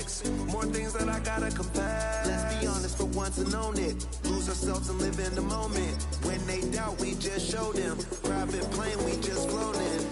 fix. More things that I gotta confess. Let's be honest for once and own it. Lose ourselves and live in the moment. When they doubt, we just show them. Private plane, we just flown in.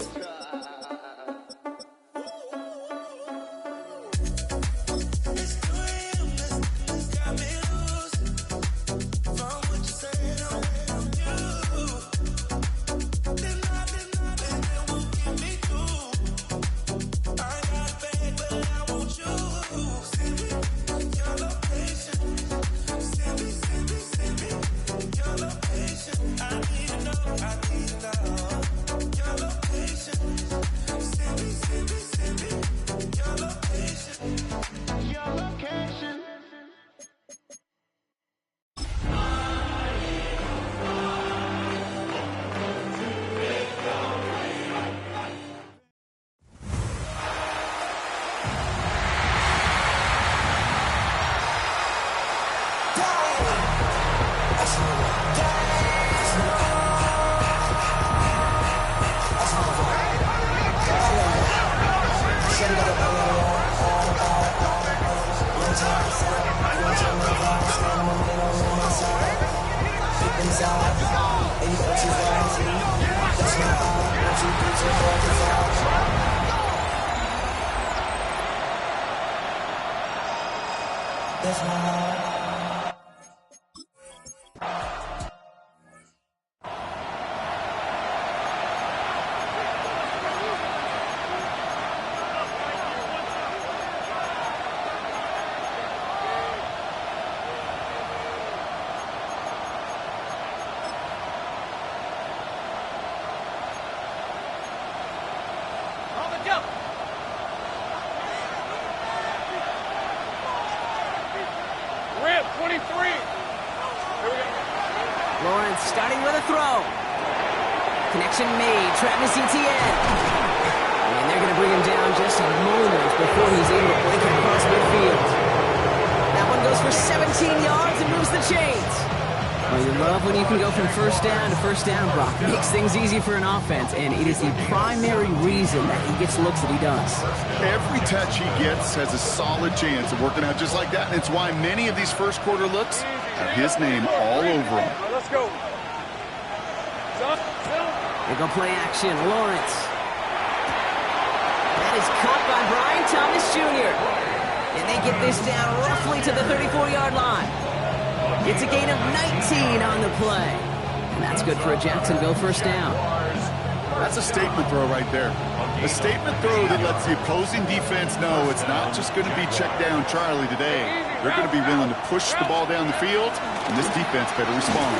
Lawrence starting with a throw. Connection made. Travis Etienne. And they're going to bring him down just a moment before he's able to blink it across midfield. That one goes for 17 yards and moves the chains. Well, you love when you can go from first down to first down, Brock. It makes things easy for an offense, and it is the primary reason that he gets looks that he does. Every touch he gets has a solid chance of working out just like that, and it's why many of these first quarter looks have his name all over them. Let's go. They go play action. Lawrence. That is caught by Brian Thomas Jr. And they get this down roughly to the 34-yard line. It's a gain of 19 on the play. And that's good for a Jacksonville first down. That's a statement throw right there. A statement throw that lets the opposing defense know it's not just going to be check down Charlie today. They're going to be willing to push the ball down the field, and this defense better respond.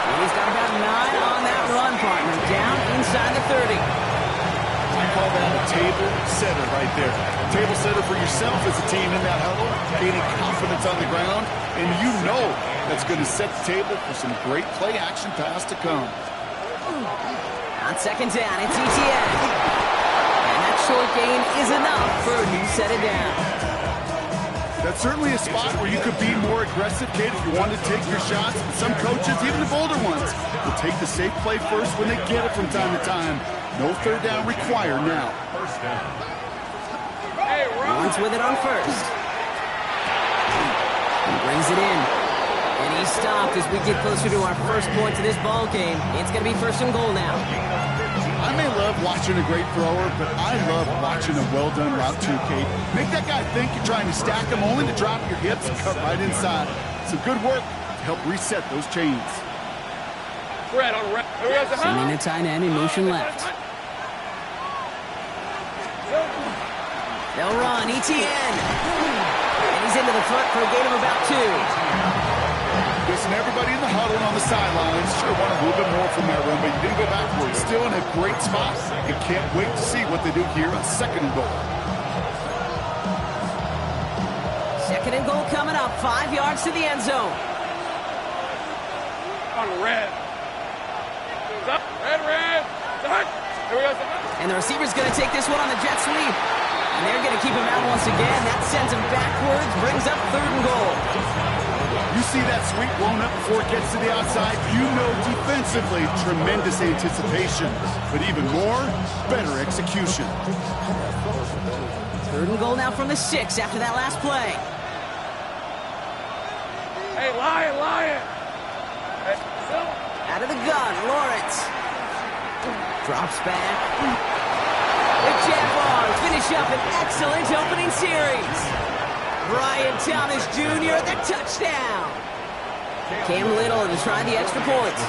And he's got about 9 on that run, partner, down inside the 30. I call that a table setter right there. Table setter for yourself as a team in that huddle, gaining confidence on the ground, and you know that's going to set the table for some great play action pass to come. On second down, it's Etienne. And that short gain is enough for a new set of down. That's certainly a spot where you could be more aggressive, kid, if you want to take your shots. But some coaches, even the bolder ones, will take the safe play first when they get it from time to time. No third down required now. First down. Lawrence with it on first. He brings it in. And he's stopped as we get closer to our first point to this ball game. It's going to be first and goal now. I may love watching a great thrower, but I love watching a well-done route too, Kate. Make that guy think you're trying to stack him only to drop your hips and cut right inside. Some good work to help reset those chains. Brett on red. Sending a tight end in motion left. They'll run. Etienne. And he's into the front for a gain of about 2. Listen, everybody in the huddle and on the sidelines sure want a little bit more from that run, but you didn't go backwards. Still in a great spot. You can't wait to see what they do here on second and goal. Second and goal coming up. 5 yards to the end zone. On red. Red. Here we go. And the receiver's going to take this one on the jet sweep. And they're going to keep him out once again. That sends him backwards, brings up third and goal. You see that sweep blown up before it gets to the outside. You know defensively, tremendous anticipation. But even more, better execution. 3rd and goal now from the 6 after that last play. Hey, Lion! Hey, Out of the gun, Lawrence. Drops back. The Jaguars finish up an excellent opening series. Brian Thomas Jr., the touchdown. Cam Little to try the extra points.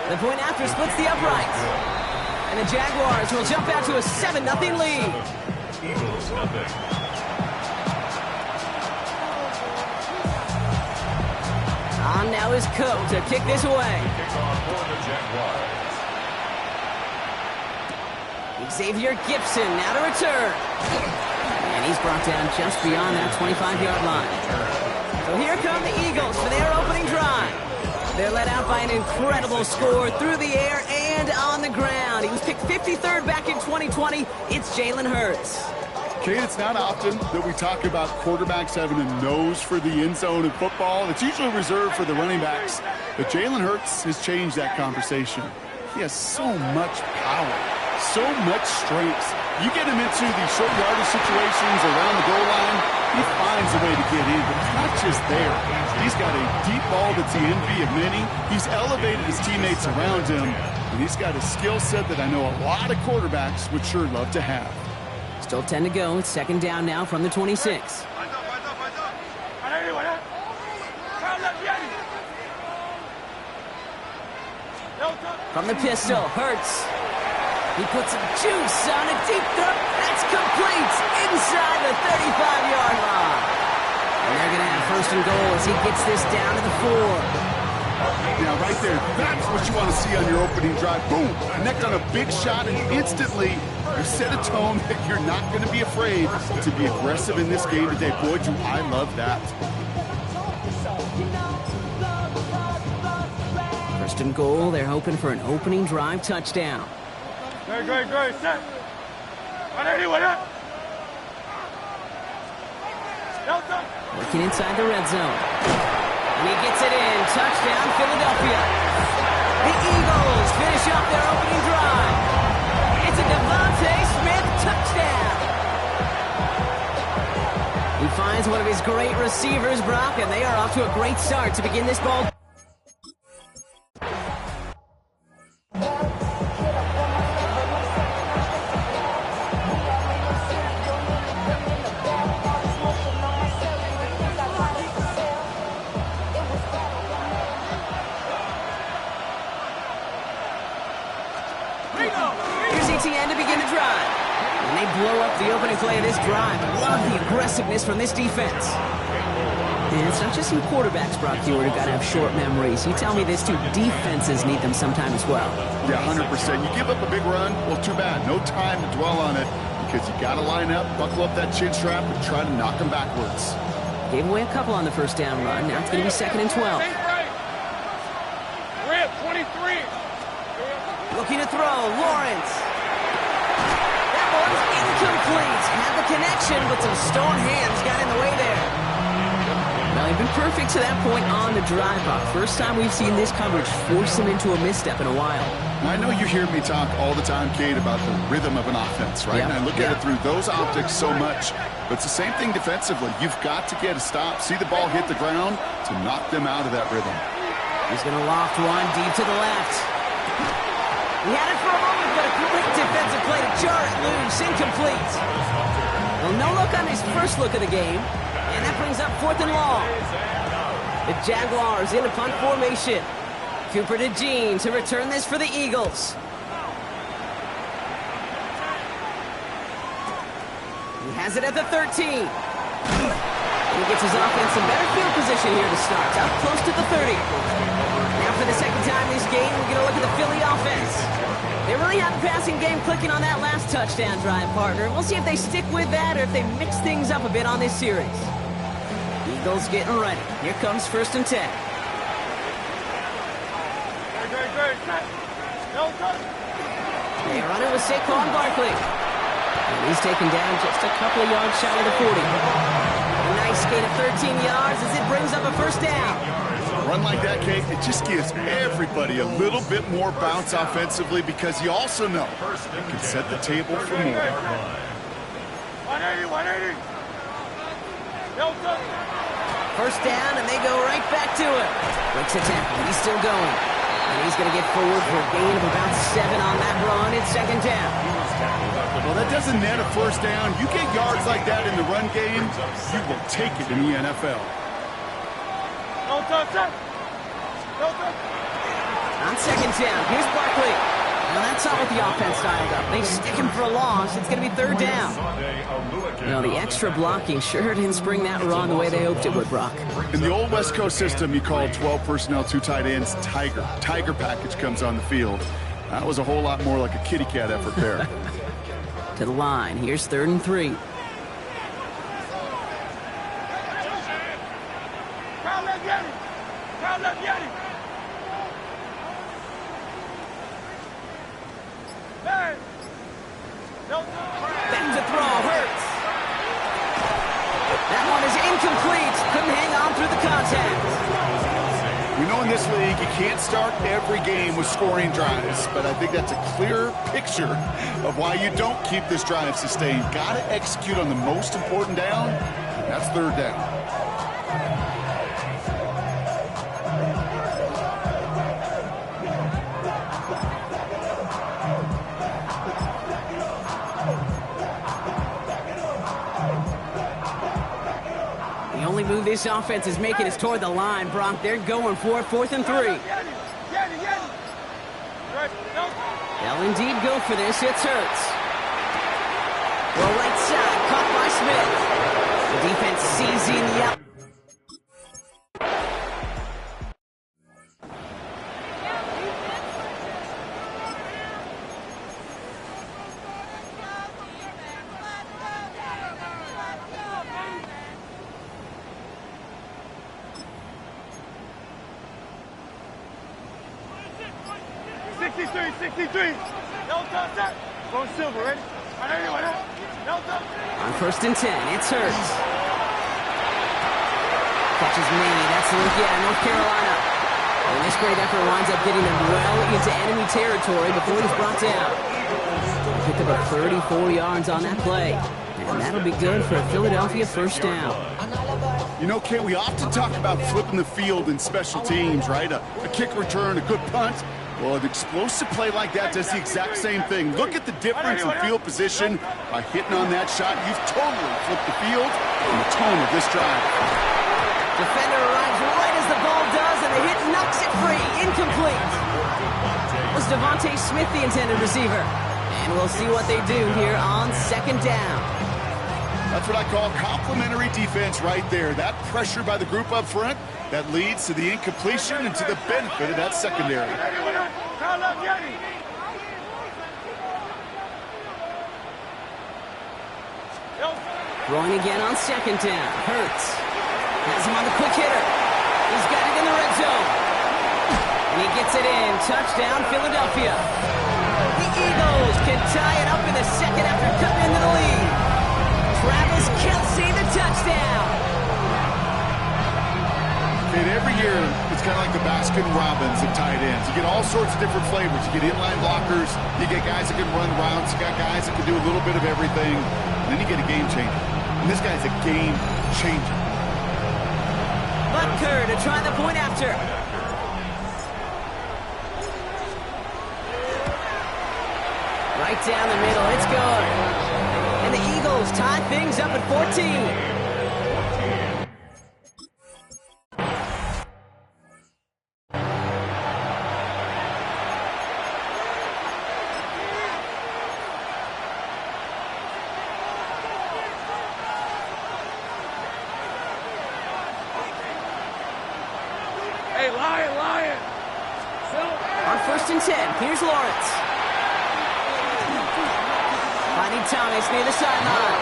The point after splits the uprights. And the Jaguars will jump out to a 7-0 lead. Eagles nothing. On now is Coe to kick this away. Kickoff for the Jaguars. Xavier Gibson now to return. And he's brought down just beyond that 25-yard line. So here come the Eagles for their opening drive. They're led out by an incredible score through the air and on the ground. He was picked 53rd back in 2020. It's Jalen Hurts. Kate, it's not often that we talk about quarterbacks having a nose for the end zone in football. It's usually reserved for the running backs. But Jalen Hurts has changed that conversation. He has so much power, so much strength. You get him into these short yardage situations around the goal line, he finds a way to get in, but it's not just there. He's got a deep ball that's the envy of many. He's elevated his teammates around him, and he's got a skill set that I know a lot of quarterbacks would sure love to have. Still 10 to go. It's 2nd down now from the 26. From the pistol, Hurts. He puts some juice on a deep throw. That's complete inside the 35-yard line. And they're going to have 1st and goal as he gets this down to the 4. Now, right there, that's what you want to see on your opening drive. Boom! Connect on a big shot, and instantly you set a tone that you're not going to be afraid to be aggressive in this game today. Boy, do I love that. 1st and goal. They're hoping for an opening drive touchdown. Great. Set. Working inside the red zone. And he gets it in. Touchdown, Philadelphia. The Eagles finish off their opening drive. It's a Devontae Smith touchdown. He finds one of his great receivers, Brock, and they are off to a great start to begin this ball. To begin the drive. And they blow up the opening play of this drive. Love the aggressiveness from this defense. And it's not just some quarterbacks, Brock Hewitt, who've got to have short memories. You tell me this too, defenses need them sometime as well. Yeah, 100%. You give up a big run, well, too bad. No time to dwell on it because you got to line up, buckle up that chin strap, and try to knock them backwards. Gave away a couple on the 1st down run. Now it's going to be 2nd and 12. We're at 23. Looking to throw, Lawrence. Incomplete. Had the connection, but some stone hands got in the way there. Well, they've been perfect to that point on the drive off. First time we've seen this coverage force him into a misstep in a while. I know you hear me talk all the time, Kate, about the rhythm of an offense, right? Yep. And I look at it through those optics so much. But it's the same thing defensively. You've got to get a stop, see the ball hit the ground to knock them out of that rhythm. He's going to loft one deep to the left. He had it for a moment, but a great defensive play to jar it loose. Incomplete. Well, no look on his first look of the game. And that brings up 4th and long. The Jaguars in a punt formation. Cooper to Jean to return this for the Eagles. He has it at the 13. And he gets his offense in better field position here to start. Up close to the 30. Now for the 2nd time this game, we're going to look at the Philly offense. They really have a passing game clicking on that last touchdown drive, partner. We'll see if they stick with that or if they mix things up a bit on this series. Eagles getting ready. Here comes 1st and 10. They run it with Saquon Barkley. And he's taken down just a couple of yards shy of the 40. A nice gain of 13 yards as it brings up a 1st down. Run like that, Kate, it just gives everybody a little bit more bounce offensively because you also know it can set the table for more. 180, 180. No touch. First down, and they go right back to it. Breaks a tackle. He's still going. And he's going to get forward for a gain of about 7 on that run. It's second down. Well, that doesn't net a first down. You get yards like that in the run game, you will take it in the NFL. No touch. No touch. On second down, here's Barkley. Now that's not what the offense dialed up. They stick him for a loss. It's going to be third down. No, the extra blocking sure didn't spring that run the way they hoped it would, Brock. In the old West Coast system, you call 12 personnel, 2 tight ends, Tiger. Tiger package comes on the field. That was a whole lot more like a kitty cat effort there. To the line. Here's 3rd and 3. Crowd left Yeti. Crowd left Yeti. Hey. No touch. Back to throw. Hurts. That one is incomplete. Couldn't hang on through the contact. We know in this league you can't start every game with scoring drives, but I think that's a clear picture of why you don't keep this drive sustained. Got to execute on the most important down, and that's third down. The only move this offense is making is toward the line, Brock. They're going for it. 4th and 3. Yeti. Right. No. They'll indeed go for this. It's Hurts. Well, right side, caught by Smith. The defense seizing the out. No touch. Going silver, ready? 180. No touch. On 1st and 10, it's Hurts. Catches me. That's North Carolina. And this great effort winds up getting them well into enemy territory before he's brought down. Picked up about 34 yards on that play. And that'll be good for a Philadelphia first down. You know, Kate, we often talk about flipping the field in special teams, right? A kick return, a good punt. Well, an explosive play like that does the exact same thing. Look at the difference in field position. By hitting on that shot, you've totally flipped the field and the tone of this drive. Defender arrives right as the ball does, and the hit knocks it free. Incomplete. Was Devontae Smith the intended receiver? And we'll see what they do here on second down. That's what I call complimentary defense right there. That pressure by the group up front, that leads to the incompletion and to the benefit of that secondary. Throwing again on second down. Hurts. Has him on the quick hitter. He's got it in the red zone. And he gets it in. Touchdown, Philadelphia. The Eagles can tie it up in the second after cutting into the lead. Travis Kelce, the touchdown. And every year, it's kind of like the Baskin-Robbins of tight ends. You get all sorts of different flavors. You get inline blockers. You get guys that can run routes. You got guys that can do a little bit of everything. And then you get a game changer. And this guy's a game changer. Butker to try the point after. Right down the middle. It's good. And the Eagles tie things up at 14. Hey, Lion. On 1st and 10, here's Lawrence. Finding Thomas near the sideline.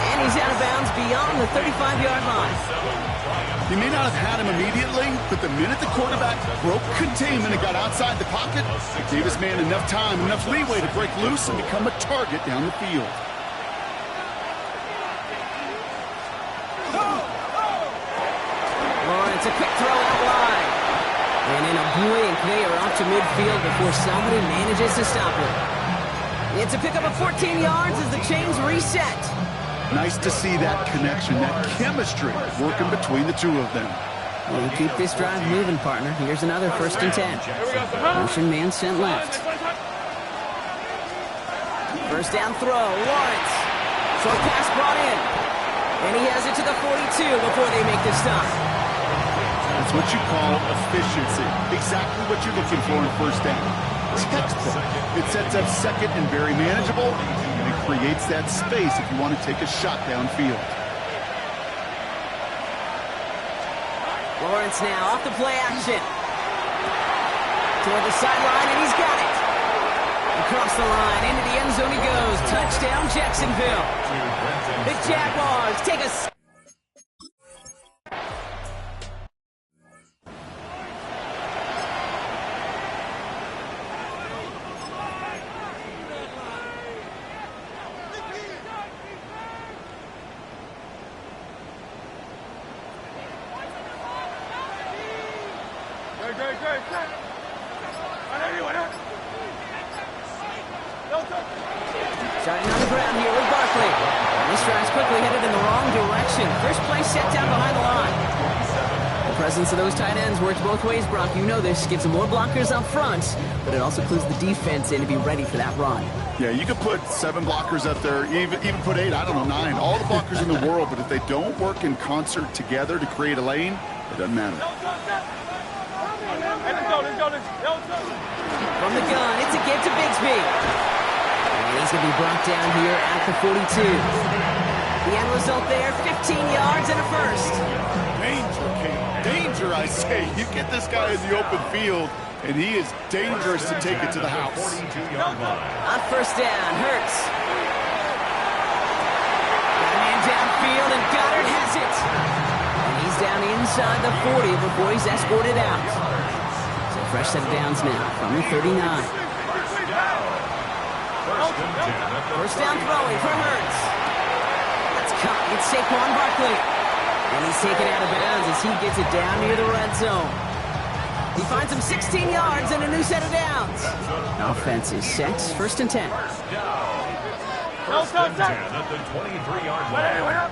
And he's out of bounds beyond the 35-yard line. You may not have had him immediately, but the minute the quarterback broke containment and got outside the pocket, it gave his man enough time, enough leeway to break loose and become a target down the field. Lawrence, a quick throw out wide. Huey and Clay are off to midfield before somebody manages to stop him. It's a pickup of 14 yards as the chains reset. Nice to see that connection, that chemistry working between the two of them. We'll keep this drive moving, partner. Here's another 1st and 10. Motion man sent left. First down throw, Lawrence. Short pass brought in. And he has it to the 42 before they make the stop. That's what you call efficiency. Exactly what you're looking for in first down. Textbook. It sets up second and very manageable, and it creates that space if you want to take a shot downfield. Lawrence now off the play action. Toward the sideline, and he's got it. Across the line, into the end zone he goes. Touchdown, Jacksonville. The Jaguars take a... Starting on the ground here with Barkley. And this drive's quickly headed in the wrong direction. First play set down behind the line. The presence of those tight ends works both ways, Brock. You know this. Gives them more blockers up front, but it also clues the defense in to be ready for that run. Yeah, you could put 7 blockers up there, even put 8, I don't know, 9. All the blockers in the world, but if they don't work in concert together to create a lane, it doesn't matter. From the gun, it's a give to Bigsby. And he's going to be brought down here at the 42. The end result there, 15 yards and a first. Danger, King. Danger, I say. You get this guy in the open field, and he is dangerous to take it to the house. On first down, Hurts. Got a man downfield, and Goddard has it. And he's down inside the 40 before he's escorted out. So fresh set of downs now from the 39. First down throwing for Hurts. That's caught. It's Saquon Barkley. And he's taken out of bounds as he gets it down near the red zone. He finds him 16 yards and a new set of downs. Offense is set. 1st and 10. First and 10 at the 23-yard line.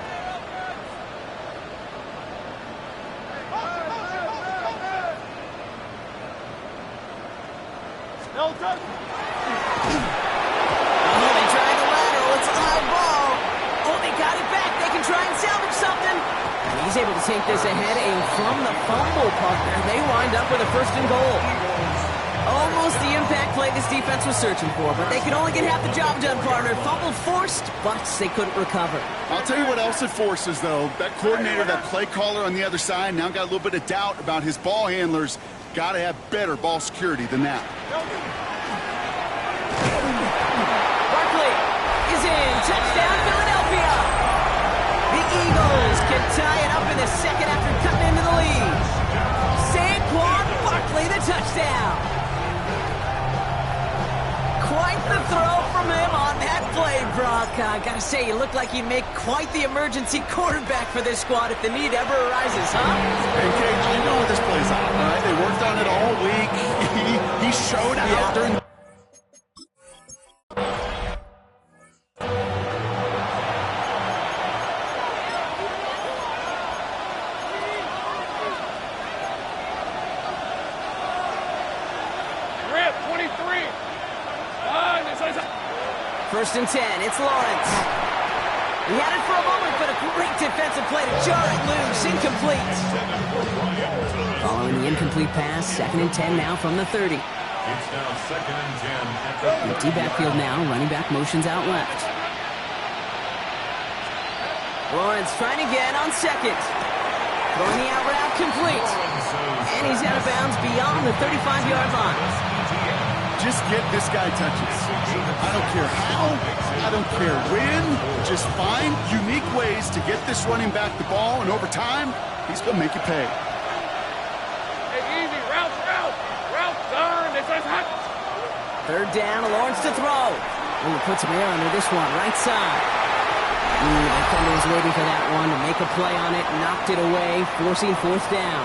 They tried the lateral. It's a high ball. Oh, they got it back. They can try and salvage something. And he's able to take this ahead, and from the fumble, partner, they wind up with a 1st and goal. Almost the impact play this defense was searching for, but they could only get half the job done, partner. Fumble forced, but they couldn't recover. I'll tell you what else it forces, though. That coordinator, that play caller on the other side, now got a little bit of doubt about his ball handlers. Got to have better ball security than that. Barkley is in. Touchdown, Philadelphia. The Eagles can tie it up in the second after cutting into the lead. Saquon Barkley, the touchdown. Quite the throw from him on that play, Brock. I gotta say, you look like you'd make quite the emergency quarterback for this squad if the need ever arises, huh? And Cage, you know how this plays out, all right? They worked on it all week. He showed out during... First and 10, it's Lawrence. He had it for a moment, but a great defensive play to jar it loose. Incomplete. Following the incomplete pass, 2nd and 10 now from the 30. It's now 2nd and 10 at the Empty backfield now, running back motions out left. Lawrence trying again on 2nd. Throwing the out route complete. And he's out of bounds beyond the 35-yard line. Just get this guy touches. I don't care how, I don't care when. Just find unique ways to get this running back the ball, and over time, he's going to make you pay. Hey, easy. Route. Route done. This is hot. 3rd down, Lawrence to throw. And he puts him air under this one, right side. The defender was waiting for that one to make a play on it, knocked it away, forcing 4th down.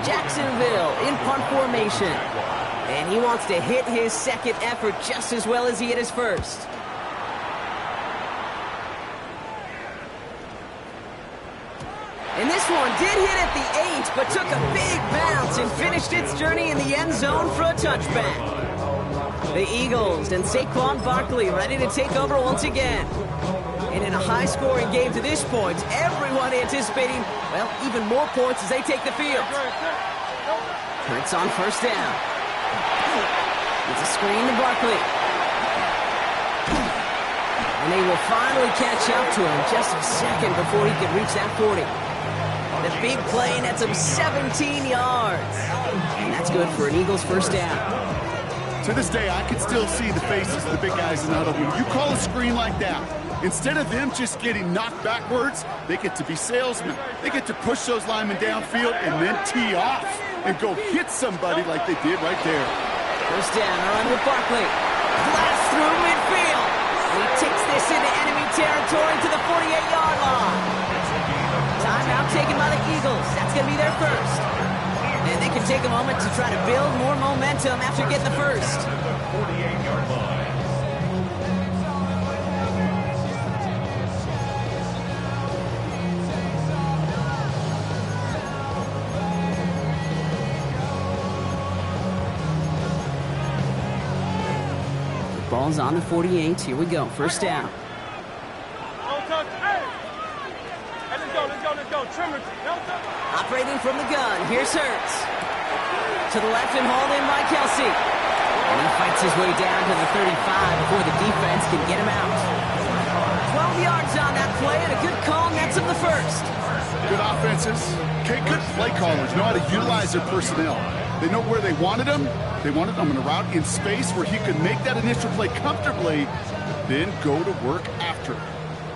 Jacksonville in punt formation. And he wants to hit his second effort just as well as he hit his first. And this one did hit at the 8, but took a big bounce and finished its journey in the end zone for a touchback. The Eagles and Saquon Barkley ready to take over once again. And in a high-scoring game to this point, everyone anticipating, well, even more points as they take the field. Hurts on first down. It's a screen to Barkley. And they will finally catch up to him just a second before he could reach that 40. The big play nets him 17 yards. And that's good for an Eagles first down. To this day, I can still see the faces of the big guys in the huddle. When you call a screen like that, instead of them just getting knocked backwards, they get to be salesmen. They get to push those linemen downfield and then tee off and go hit somebody like they did right there. First down, a run with Barkley. Blast through midfield. And he takes this into enemy territory to the 48-yard line. Timeout taken by the Eagles. That's going to be their first. And they can take a moment to try to build more momentum after getting the first. 48-yard line. Ball's on the 48. Here we go. First down. Operating from the gun. Here's Hurts. To the left and hauled in by Kelsey. And he fights his way down to the 35 before the defense can get him out. 12 yards on that play and a good call nets him the first. Good offenses. Okay, good play callers know how to utilize their personnel. They know where they wanted him. They wanted him in a route in space where he could make that initial play comfortably, then go to work after.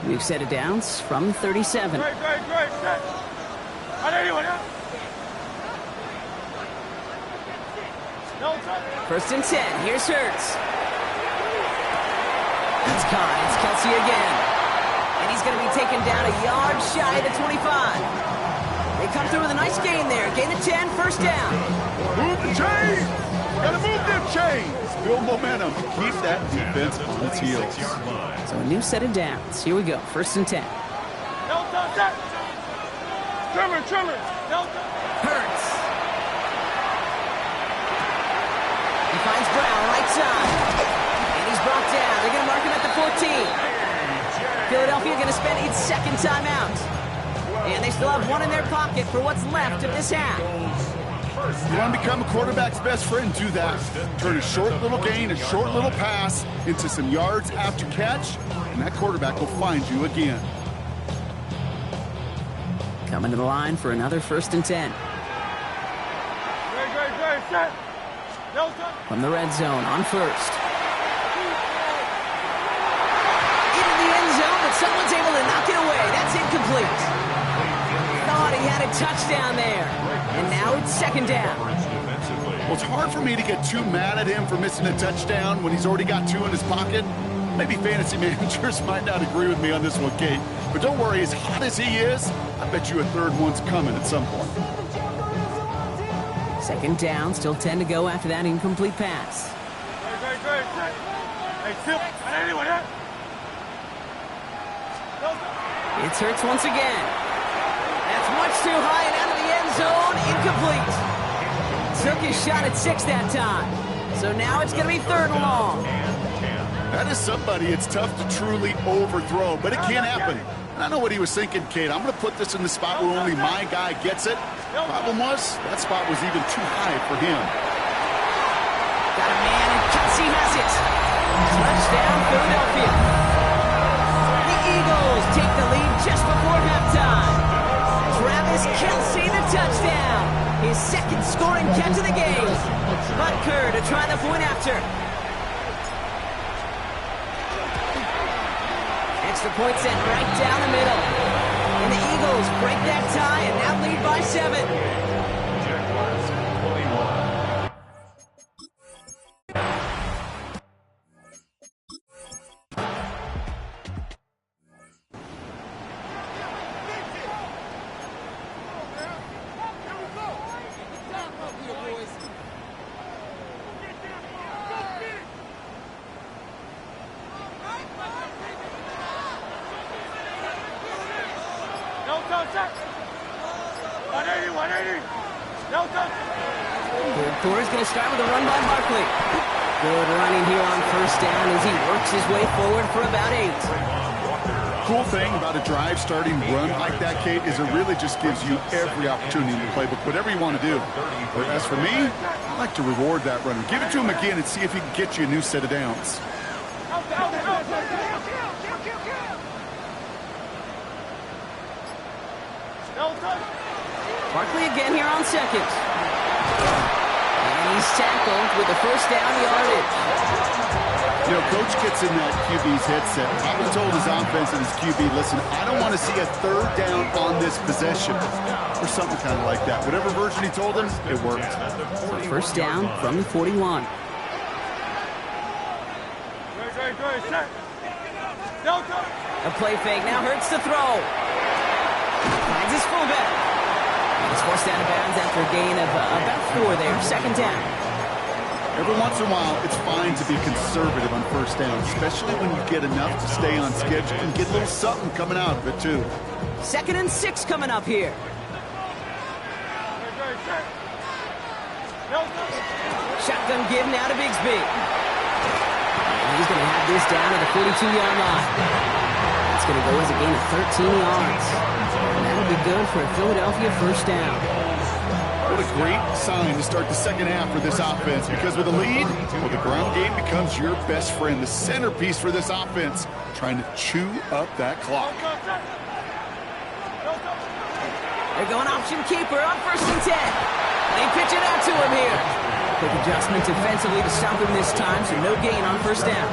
We've set it downs from 37. Great. First and 10. Here's Hurts. It's caught. It's Kelsey again. And he's going to be taken down a yard shy of the 25. They come through with a nice gain there. Gain of 10, first down. Move the chains! Gotta move them chains! Build momentum. Keep that defense on its heels. So a new set of downs. Here we go. First and 10. Trimmer. Hurts. He finds Brown right side. And he's brought down. They're going to mark him at the 14. Philadelphia going to spend its second timeout. And they still have one in their pocket for what's left of this half. You want to become a quarterback's best friend, do that. Turn a short little gain, a short little pass into some yards after catch, and that quarterback will find you again. Coming to the line for another first and 10. Great. Set. From the red zone on first. Into the end zone, but someone's able to knock it away. That's incomplete. Thought he had a touchdown there. And now it's second down. Well, it's hard for me to get too mad at him for missing a touchdown when he's already got two in his pocket. Maybe fantasy managers might not agree with me on this one, Kate. But don't worry, as hot as he is, I bet you a third one's coming at some point. Second down, still 10 to go after that incomplete pass. Great. Hey, Phil, It's Hurts once again. That's much too high and out of the end zone. Incomplete. Took his shot at 6 that time. So now it's going to be third and long. That is somebody it's tough to truly overthrow, but it can happen. And I know what he was thinking, Kate. I'm going to put this in the spot where only my guy gets it. Problem was, that spot was even too high for him. Got a man, and Kelsey has it. Touchdown, Philadelphia. The Eagles take the lead just before halftime. Travis Kelsey, the touchdown. His second scoring catch of the game. Butker to try the point after. Extra point sent right down the middle. And the Eagles break that tie and now lead by 7. 180, 180. No touch. Third quarter's going to start with a run by Barkley. Good running here on first down as he works his way forward for about 8. Cool thing about a drive starting run like that, Kate, is it really just gives you every opportunity in the playbook, whatever you want to do. But as for me, I like to reward that runner. Give it to him again and see if he can get you a new set of downs. Barkley again here on seconds. And he's tackled with a first down yardage. You know, Coach gets in that QB's headset. Probably told his offense and his QB, listen, I don't want to see a third down on this possession. Or something kind of like that. Whatever version he told him, it worked. First down from the 41. A play fake now hurts to throw. Finds his fullback. He's forced out of bounds after a gain of about 4 there. Second down. Every once in a while, it's fine to be conservative on first down, especially when you get enough to stay on schedule and get a little something coming out of it, too. 2nd and 6 coming up here. Shotgun give now to Bigsby. And he's going to have this down at the 42-yard line. It's going to go as a gain of 13 yards. And that'll be good for a Philadelphia first down. What a great sign to start the second half for this offense, because with a lead, well, the ground game becomes your best friend, the centerpiece for this offense, trying to chew up that clock. They're going option keeper on 1st and 10. They pitch it out to him here. Quick adjustment defensively to stop him this time, so no gain on first down.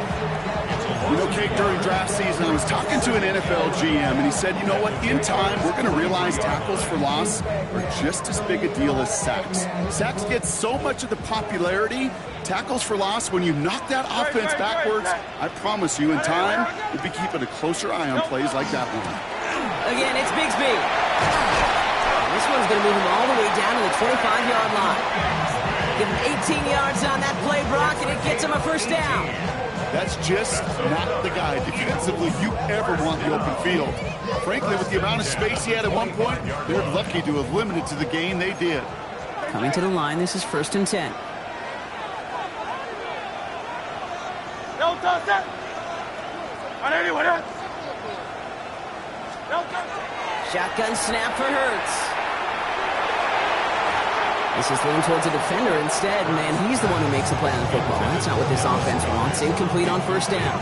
You know, Kate, during draft season, I was talking to an NFL GM, and he said, you know what, in time, we're going to realize tackles for loss are just as big a deal as sacks. Sacks get so much of the popularity. Tackles for loss, when you knock that offense backwards, I promise you, in time, you'll be keeping a closer eye on plays like that one. Again, it's Bigsby. This one's going to move him all the way down to the 25-yard line. Give him 18 yards on that play, Brock, and it gets him a first down. That's just not the guy defensively you ever want the open field. Frankly, with the amount of space he had at one point, they're lucky to have limited to the gain they did. Coming to the line, this is 1st and 10. Shotgun snap for Hurts. This is thrown towards a defender instead, and he's the one who makes the play on the football. That's not what this offense wants. Incomplete on first down.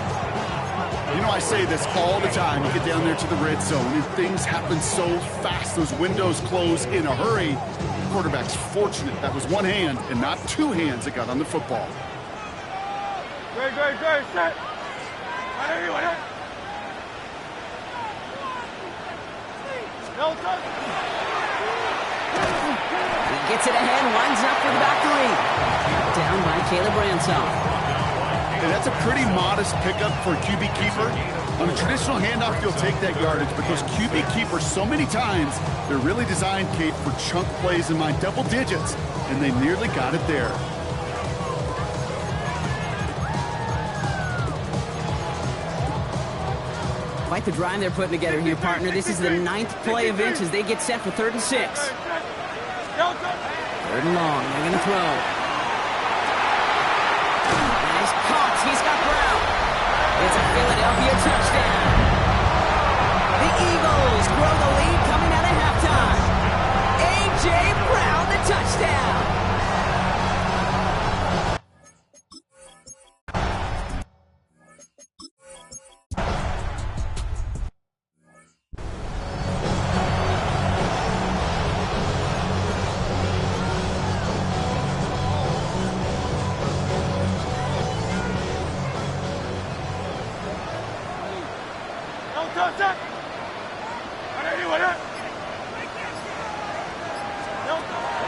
You know, I say this all the time. You get down there to the red zone, and things happen so fast. Those windows close in a hurry. The quarterback's fortunate that was one hand and not two hands that got on the football. Great, set. No touch. He gets it ahead, winds up for the back 3. Down by Caleb Ransom. And that's a pretty modest pickup for a QB keeper. On a traditional handoff, you'll take that yardage, but those QB keepers, so many times, they're really designed, Kate, for chunk plays in my double digits, and they nearly got it there. Quite the drive they're putting together here, partner. This is the 9th play of inches. They get set for 3rd and 6. 3rd and long. They're going to throw. Nice pumps. He's got Brown. It's a Philadelphia touchdown. The Eagles grow the lead coming out of halftime. A.J. Brown, the touchdown.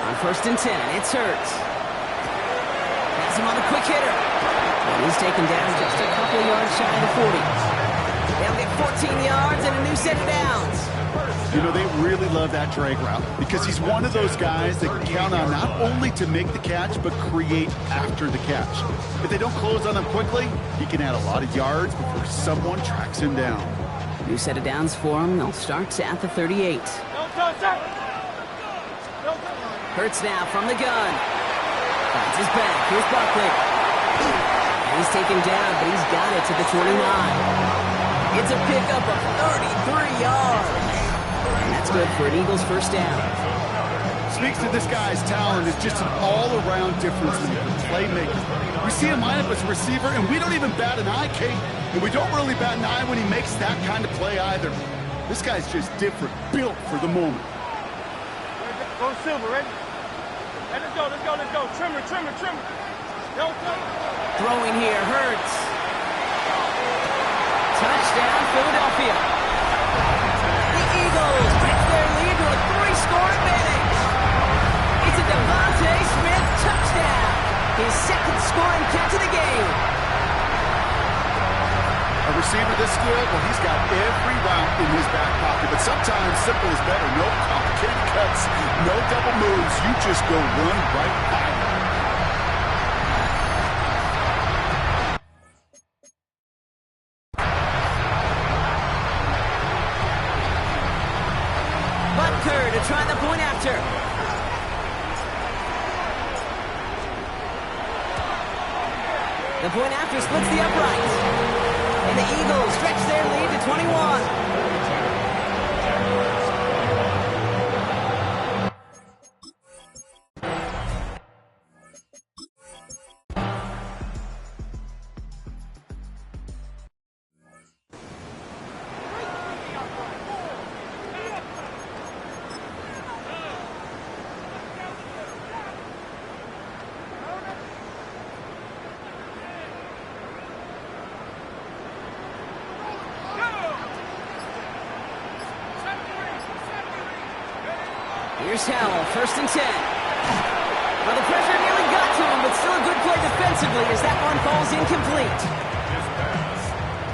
On 1st and 10, it's Hurts. Has him on a quick hitter. And he's taken down just a couple yards shy of the 40. They'll get 14 yards and a new set of downs. You know, they really love that drag route because he's one of those guys that can count on not only to make the catch, but create after the catch. If they don't close on him quickly, he can add a lot of yards before someone tracks him down. New set of downs for him. They'll start at the 38. Hurts now from the gun. Finds his back. Here's Buckley. He's taken down, but he's got it to the 29. It's a pickup of 33 yards. And that's good for an Eagles first down. Speaks to this guy's talent. It's just an all-around difference maker, playmaker. We see him line up as a receiver, and we don't even bat an eye, Kate. And we don't really bat an eye when he makes that kind of play either. This guy's just different, built for the moment. Go Silver, ready? Hey, let's go. Trimmer. Throwing here hurts. Touchdown, Philadelphia. The Eagles stretch their lead to a 3-score advantage. It's a Devontae Smith touchdown. His second scoring catch of the game. A receiver this good, well, he's got every route in his back pocket. But sometimes simple is better. No complicated cuts, no double moves. You just go run right by him. Butker to try the point after. The point after splits the uprights. And the Eagles stretch their lead to 21. Here's Howell, 1st and 10. Well, the pressure nearly got to him, but still a good play defensively as that one falls incomplete.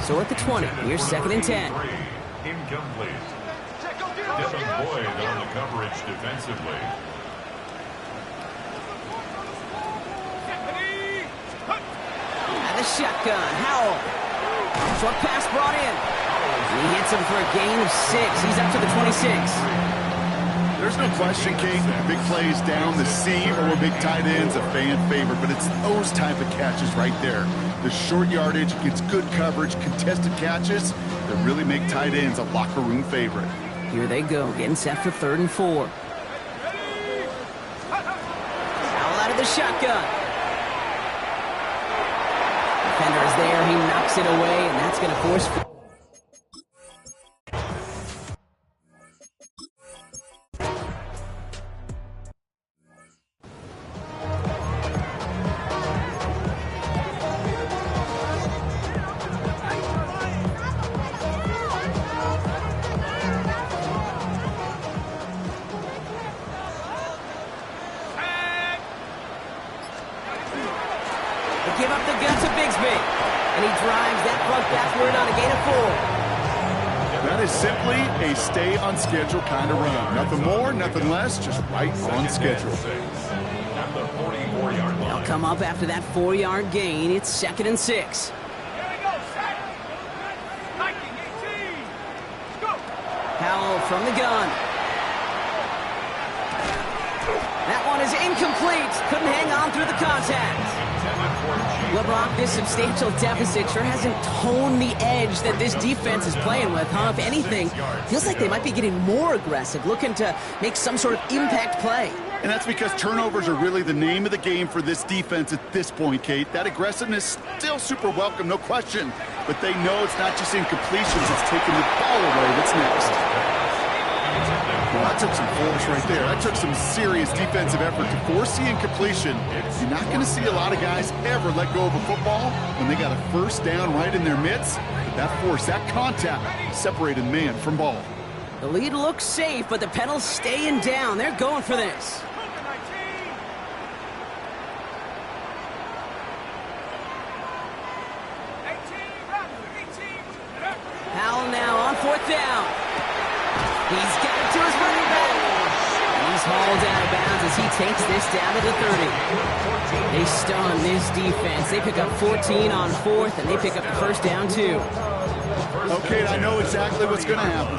So at the 20, here's 2nd and 10. Incomplete. Devin Boyd on the coverage defensively. And the shotgun, Howell. Short pass brought in. He hits him for a gain of 6. He's up to the 26. There's no question, Kate, big plays down the seam or big tight ends, a fan favorite, but it's those type of catches right there. The short yardage, gets good coverage, contested catches that really make tight ends a locker room favorite. Here they go, getting set for 3rd and 4. Howell out of the shotgun. Defender is there, he knocks it away, and that's going to force... Give up the gun to Bigsby. And he drives that front backward on a gain of 4. That is simply a stay on schedule kind of run. Nothing more, nothing less, just right on schedule. They'll come up after that 4-yard gain. It's 2nd and 6. Howell from the gun. That one is incomplete. Couldn't hang on through the contact. Well, Brock, this substantial deficit sure hasn't toned the edge that this defense is playing with, huh? If anything, feels like they might be getting more aggressive, looking to make some sort of impact play. And that's because turnovers are really the name of the game for this defense at this point, Kate. That aggressiveness still super welcome, no question. But they know it's not just incompletions, it's taking the ball away. What's next? Well, that took some force right there. That took some serious defensive effort to force the incompletion. You're not going to see a lot of guys ever let go of a football when they got a first down right in their midst. That force, that contact, separated man from ball. The lead looks safe, but the pedal's staying down. They're going for this. Howell now on 4th down. He's got it to his running back. And he's hauled out of bounds as he takes this down to the 30. They stun this defense. They pick up 14 on 4th, and they pick up the first down, too. Okay, I know exactly what's going to happen.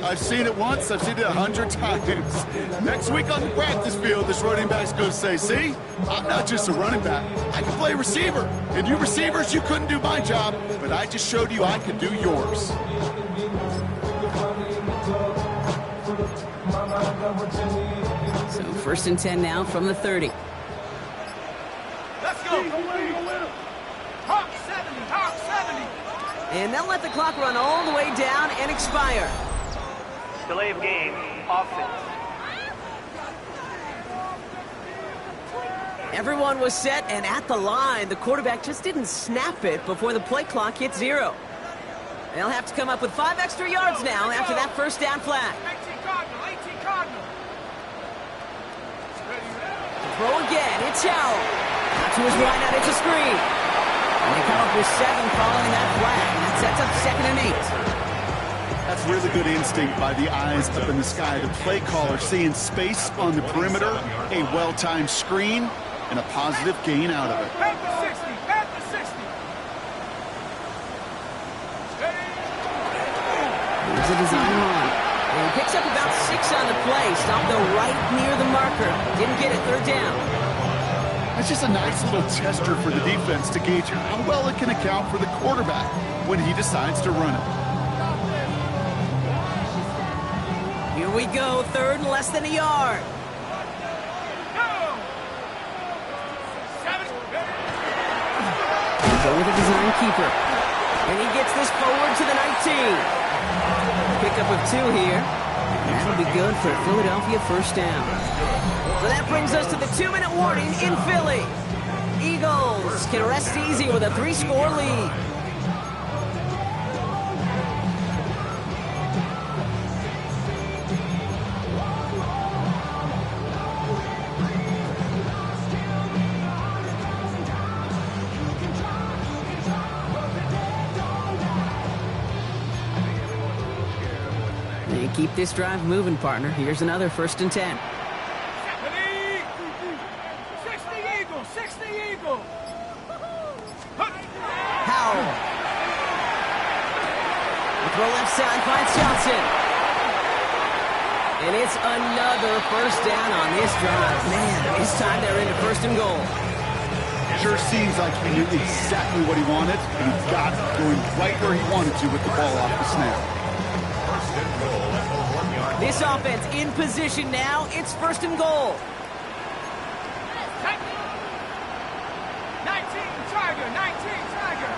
I've seen it once, I've seen it 100 times. Next week on the practice field, this running back's going to say, see, I'm not just a running back. I can play receiver. And you receivers, you couldn't do my job, but I just showed you I could do yours. So 1st and 10 now from the 30. Let's go. Hawk 70, Hawk 70. And they'll let the clock run all the way down and expire. Delay of game, offense. Everyone was set and at the line. The quarterback just didn't snap it before the play clock hit 0. They'll have to come up with 5 extra yards now after that first down flag. 18 Cardinal, 18 Cardinal. Throw again, it's Howell. Out to his right, out, it's a screen. And they come up with 7 following that flag. That sets up 2nd and 8. That's really good instinct by the eyes up in the sky. The play caller seeing space on the perimeter, a well-timed screen, and a positive gain out of it. Back to 60, back to 60. Here's a design run. And he picks up about 6 on the play. Stopped though right near the marker. Didn't get it, 3rd down. It's just a nice little tester for the defense to gauge how well it can account for the quarterback when he decides to run it. Here we go, 3rd and less than a yard. Go with a design keeper. And he gets this forward to the 19. Pickup of 2 here. And that'll be good for a Philadelphia 1st down. So that brings us to the 2-minute warning in Philly. Eagles can rest easy with a 3-score lead. Keep this drive moving, partner. Here's another 1st and 10. 60 Eagles, 60 Eagles. Howell. The throw left side finds Johnson. And it's another 1st down on this drive. Man, this time they're into 1st and goal. Sure seems like he knew exactly what he wanted, and he got it going right where he wanted to with the ball off the snap. This offense in position now. It's 1st and goal. 19 Tiger, 19 Tiger.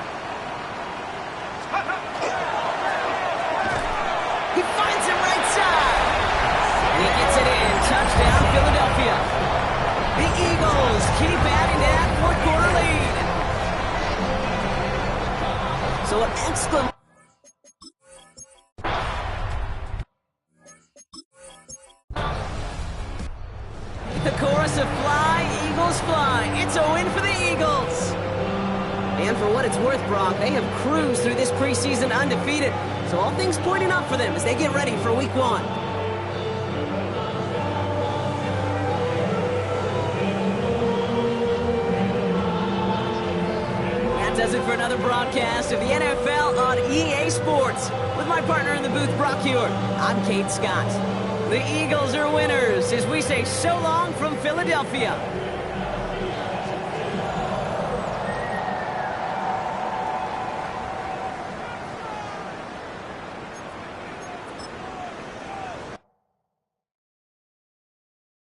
He finds it right side. And he gets it in. Touchdown, Philadelphia. The Eagles keep adding to that 4th quarter lead. So an exclamation. The chorus of fly, Eagles fly. It's a win for the Eagles. And for what it's worth, Brock, they have cruised through this preseason undefeated. So all things pointing up for them as they get ready for week 1. That does it for another broadcast of the NFL on EA Sports. With my partner in the booth, Brock Hewitt, I'm Kate Scott. The Eagles are winners as we say so long from Philadelphia.